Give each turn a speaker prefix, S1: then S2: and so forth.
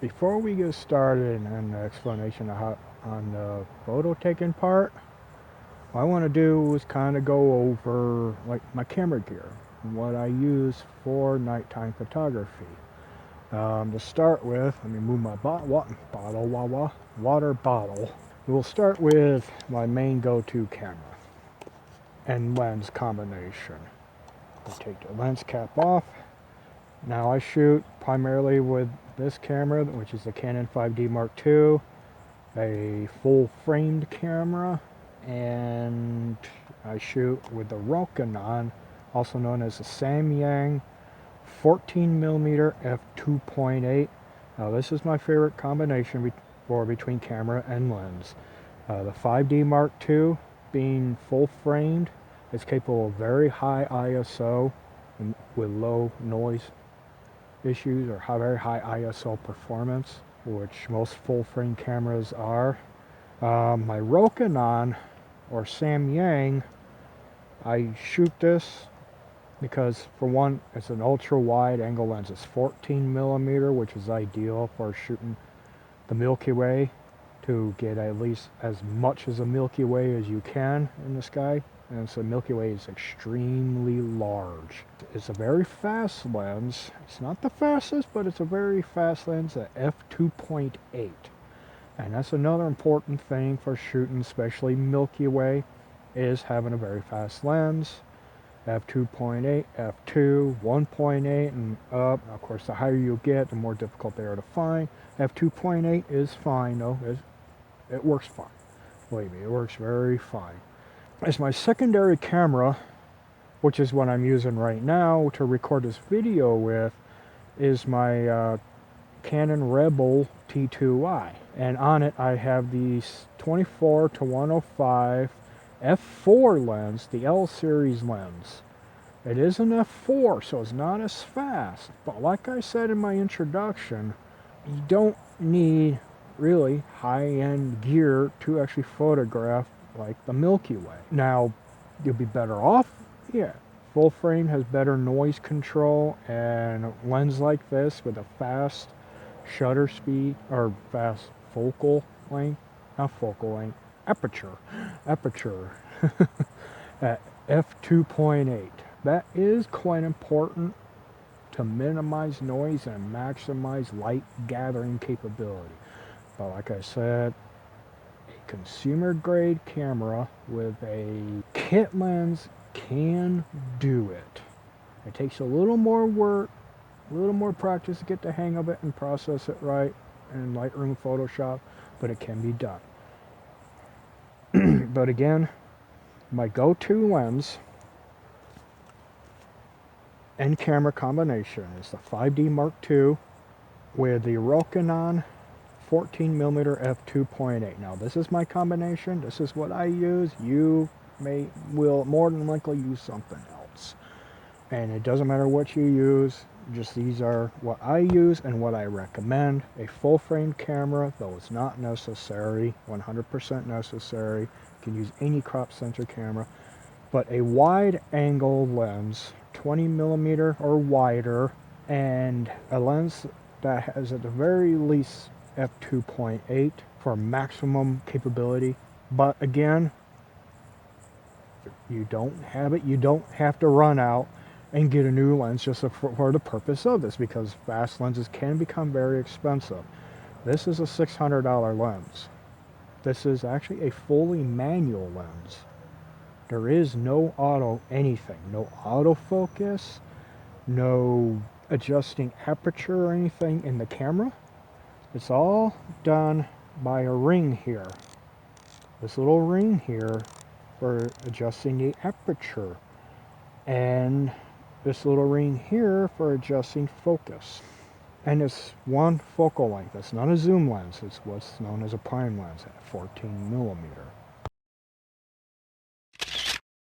S1: Before we get started in the explanation of how, on the photo taking part, what I want to do is kind of go over like my camera gear, what I use for nighttime photography. To start with, let me move my water bottle. We'll start with my main go-to camera and lens combination. I'll take the lens cap off. Now I shoot primarily with this camera, which is the Canon 5DmkII, a full framed camera, and I shoot with the Canon, also known as the Samyang 14mm f2.8. Now this is my favorite combination between camera and lens. The 5DmkII being full framed, it's capable of very high ISO and with low noise issues or very high ISO performance, which most full frame cameras are. My Canon or Samyang, I shoot this because for one, it's an ultra wide angle lens. It's 14mm, which is ideal for shooting the Milky Way, to get at least as much as a Milky Way as you can in the sky. And so Milky Way is extremely large. It's a very fast lens. It's not the fastest, but it's a very fast lens at f2.8. And that's another important thing for shooting, especially Milky Way, is having a very fast lens. f2.8, f2, 1.8, and up. Of course, the higher you get, the more difficult they are to find. f2.8 is fine, though. It works fine. Believe me, it works very fine. As my secondary camera, which is what I'm using right now to record this video with, is my Canon Rebel T2i. And on it I have the 24-105 f4 lens, the L series lens. It is an f4, so it's not as fast. But like I said in my introduction, you don't need really high-end gear to actually photograph like the Milky Way. Now, you'll be better off, yeah. Full frame has better noise control, and a lens like this with a fast shutter speed, or fast focal length, not focal length, aperture at f2.8. That is quite important to minimize noise and maximize light gathering capability. But like I said, a consumer grade camera with a kit lens can do it. It takes a little more work, a little more practice to get the hang of it and process it right in Lightroom, Photoshop, but it can be done. But again, my go-to lens and camera combination is the 5DmkII with the Canon 14mm f2.8. Now this is my combination. This is what I use. You will more than likely use something else. And it doesn't matter what you use. Just these are what I use and what I recommend. A full frame camera, though it's not necessary, 100% necessary. You can use any crop sensor camera. But a wide angle lens, 20mm or wider, and a lens that has at the very least f2.8 for maximum capability. But again, if you don't have it, you don't have to run out and get a new lens just for the purpose of this, because fast lenses can become very expensive. This is a $600 lens. This is actually a fully manual lens. There is no auto anything, no autofocus, no adjusting aperture or anything in the camera. It's all done by a ring here. This little ring here for adjusting the aperture, and this little ring here for adjusting focus. And it's one focal length. It's not a zoom lens. It's what's known as a prime lens at 14mm.